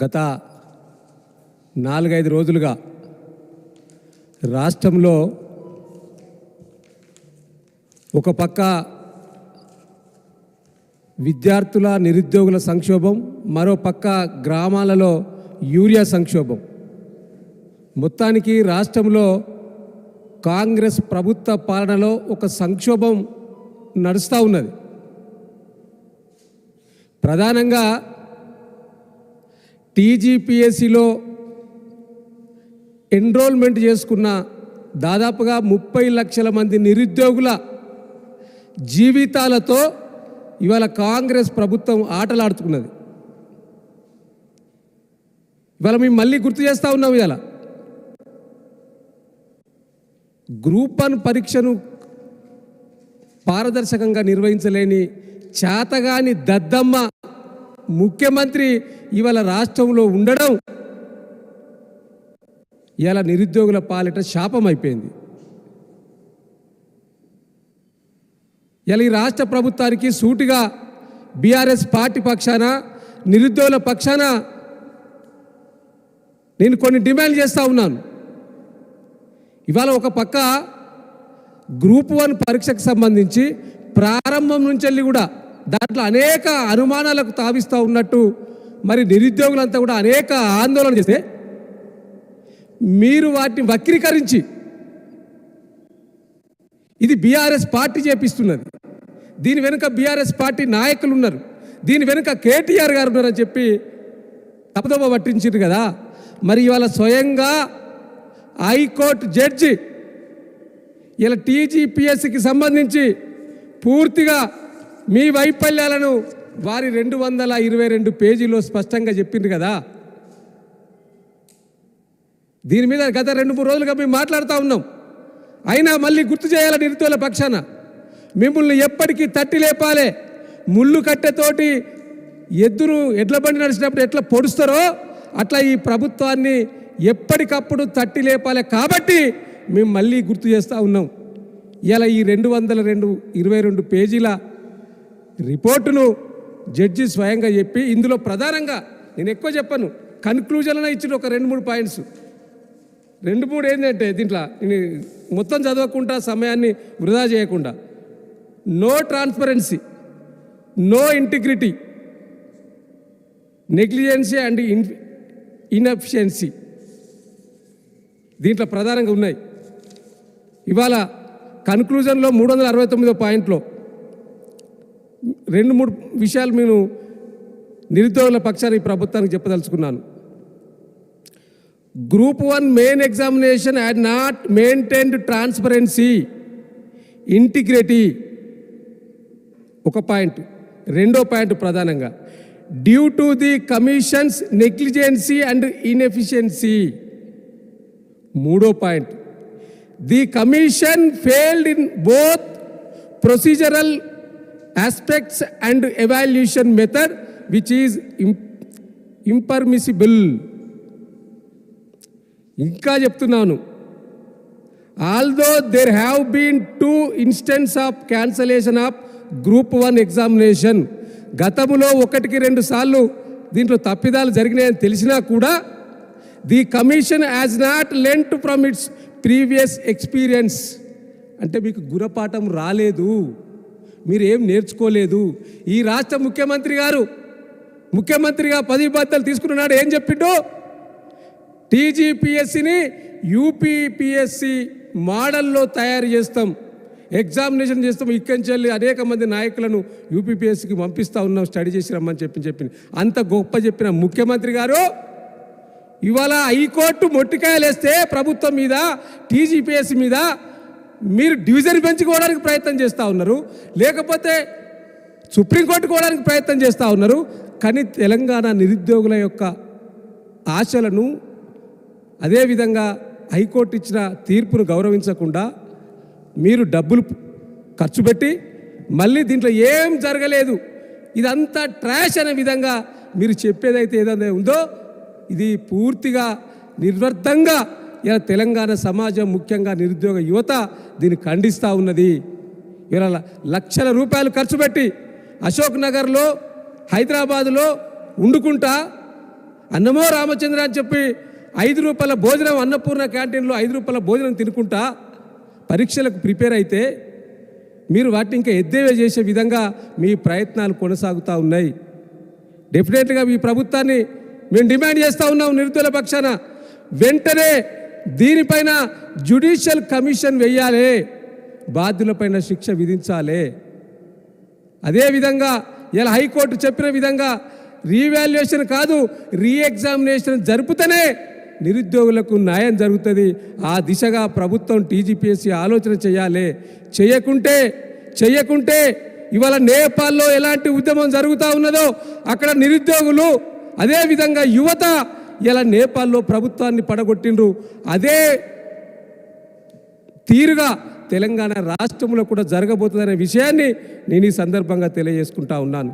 గత 4-5 రోజులుగా రాష్ట్రంలో ఒక పక్క విద్యార్థుల నిరుద్యోగుల సంక్షోభం, మరో పక్క గ్రామాలలో యూరియా సంక్షోభం. మొత్తానికి రాష్ట్రంలో కాంగ్రెస్ ప్రభుత్వ పాలనలో ఒక సంక్షోభం నడుస్తూ ఉన్నది. ప్రధానంగా టీజీపీఎస్సీలో ఎన్రోల్మెంట్ చేసుకున్న దాదాపుగా 30 లక్షల మంది నిరుద్యోగుల జీవితాలతో ఇవాళ కాంగ్రెస్ ప్రభుత్వం ఆటలాడుతున్నది. ఇవాళ మేము మళ్ళీ గుర్తు చేస్తూ ఉన్నాం. ఇవాళ గ్రూప్ 1 పరీక్షను పారదర్శకంగా నిర్వహించలేని చేతగాని దద్దమ్మ ముఖ్యమంత్రి ఇవాళ రాష్ట్రంలో ఉండడం ఇవాళ నిరుద్యోగుల పాలిట శాపం అయిపోయింది. ఇలా ఈ రాష్ట్ర ప్రభుత్వానికి సూటిగా బీఆర్ఎస్ పార్టీ పక్షాన, నిరుద్యోగుల పక్షాన నేను కొన్ని డిమాండ్ చేస్తూ ఉన్నాను. ఇవాళ ఒక పక్క గ్రూప్ 1 పరీక్షకు సంబంధించి ప్రారంభం నుంచి వెళ్ళి కూడా దాంట్లో అనేక అనుమానాలకు తావిస్తూ ఉన్నట్టు మరి నిరుద్యోగులంతా కూడా అనేక ఆందోళన చేస్తే మీరు వాటిని వక్రీకరించి ఇది బీఆర్ఎస్ పార్టీ చేపిస్తున్నది, దీని వెనుక బీఆర్ఎస్ పార్టీ నాయకులు ఉన్నారు, దీని వెనుక కేటీఆర్ గారు ఉన్నారని చెప్పి తపదోప పట్టించారు కదా. మరి ఇవాళ స్వయంగా హైకోర్టు జడ్జి ఇలా టీజీపీఎస్సీకి సంబంధించి పూర్తిగా మీ వైఫల్యాలను వారి 222 పేజీలో స్పష్టంగా చెప్పింది కదా. దీని మీద గత 2-3 రోజులుగా మేము మాట్లాడుతూ ఉన్నాం. అయినా మళ్ళీ గుర్తు చేయాల నిరుద్యోగుల పక్షాన, మిమ్మల్ని ఎప్పటికీ తట్టి లేపాలే. ముళ్ళు కట్టెతోటి ఎడ్ల బండి నడిచినప్పుడు ఎట్లా పొడుస్తారో అట్లా ఈ ప్రభుత్వాన్ని ఎప్పటికప్పుడు తట్టి లేపాలి. కాబట్టి మేము మళ్ళీ గుర్తు చేస్తూ ఉన్నాం. ఇలా ఈ 222 పేజీల రిపోర్టును జడ్జి స్వయంగా చెప్పి ఇందులో ప్రధానంగా నేను ఎక్కువ చెప్పను, కన్క్లూజన్లో ఇచ్చిన ఒక 2-3 పాయింట్స్, 2-3 ఏంటంటే దీంట్లో మొత్తం చదవకుండా సమయాన్ని వృధా చేయకుండా, no transparency, no integrity, negligence and inefficiency దీంట్లో ప్రధానంగా ఉన్నాయి. ఇవాళ కన్క్లూజన్లో 369 పాయింట్లో 2-3 విషయాలు నేను నిరుద్యోగుల పక్షాన్ని ఈ ప్రభుత్వానికి చెప్పదలుచుకున్నాను. Group 1 main examination had not maintained transparency, integrity ఒక పాయింట్. రెండో పాయింట్ ప్రధానంగా due to the commission's negligency and inefficiency. మూడో point the commission failed in both procedural aspects and evaluation method which is impermissible. ఇంకా చెప్తున్నాను, although there have been 2 instance of cancellation of group 1 examination. గతంలో 1-2 సార్లు దీంట్లో తప్పిదాలు జరిగినాయని తెలిసినా కూడా the commission has not learned from its previous experience. అంటే మీకు గుణపాఠం రాలేదు, మీరు ఏం నేర్చుకోలేదు. ఈ రాష్ట్ర ముఖ్యమంత్రిగా 10 బాధ్యతలు తీసుకున్నాడు. ఏం చెప్పిండు? టీజీపీఎస్సీని యూపీపీఎస్సీ మోడల్లో తయారు చేస్తాం, ఎగ్జామినేషన్ చేస్తాం, ఇక్కడి నుంచి వెళ్ళి అనేక మంది నాయకులను యూపీపీఎస్సీకి పంపిస్తూ ఉన్నాం, స్టడీ చేసి రమ్మని చెప్పింది. అంత గొప్ప చెప్పిన ముఖ్యమంత్రి గారు ఇవాళ హైకోర్టు మొట్టికాయలు వేస్తే ప్రభుత్వం మీద, టీజీపీఎస్సీ మీద మీరు డివిజన్ పెంచుకోవడానికి ప్రయత్నం చేస్తూ ఉన్నారు, లేకపోతే సుప్రీంకోర్టుకు పోవడానికి ప్రయత్నం చేస్తూ ఉన్నారు. కానీ తెలంగాణ నిరుద్యోగుల యొక్క ఆశలను, అదేవిధంగా హైకోర్టు ఇచ్చిన తీర్పును గౌరవించకుండా మీరు డబ్బులు ఖర్చు పెట్టి మళ్ళీ దీంట్లో ఏం జరగలేదు, ఇదంతా ట్రాష్ అనే విధంగా మీరు చెప్పేదైతే ఏదైతే ఉందో ఇది పూర్తిగా నిర్వర్ధంగా ఇలా తెలంగాణ సమాజం, ముఖ్యంగా నిరుద్యోగ యువత దీన్ని ఖండిస్తూ ఉన్నది. ఇలా లక్షల రూపాయలు ఖర్చు పెట్టి అశోక్ నగర్లో హైదరాబాదులో వండుకుంటా అన్నమో రామచంద్ర అని చెప్పి 5 రూపాయల భోజనం అన్నపూర్ణ క్యాంటీన్లో 5 రూపాయల భోజనం తినుకుంటా పరీక్షలకు ప్రిపేర్ అయితే మీరు వాటిని ఇంకా ఎద్దేవే చేసే విధంగా మీ ప్రయత్నాలు కొనసాగుతూ ఉన్నాయి. డెఫినెట్గా ఈ ప్రభుత్వాన్ని మేము డిమాండ్ చేస్తూ ఉన్నాం నిరుద్యోగుల పక్షాన వెంటనే దీనిపైన జ్యుడిషియల్ కమిషన్ వేయాలి, బాధ్యులపైన శిక్ష విధించాలి. అదేవిధంగా ఇలా హైకోర్టు చెప్పిన విధంగా రీవాల్యుయేషన్ కాదు రీఎగ్జామినేషన్ జరుపుతూనే నిరుద్యోగులకు న్యాయం జరుగుతుంది. ఆ దిశగా ప్రభుత్వం టీజీపీఎస్సీ ఆలోచన చేయాలి. చేయకుంటే ఇవాళ నేపాల్లో ఎలాంటి ఉద్యమం జరుగుతూ ఉన్నదో అక్కడ నిరుద్యోగులు అదేవిధంగా యువత ఇలా నేపాల్లో ప్రభుత్వాన్ని పడగొట్టిండ్రు. అదే తీరుగా తెలంగాణ రాష్ట్రంలో కూడా జరగబోతుందనే విషయాన్ని నేను ఈ సందర్భంగా తెలియజేసుకుంటా ఉన్నాను.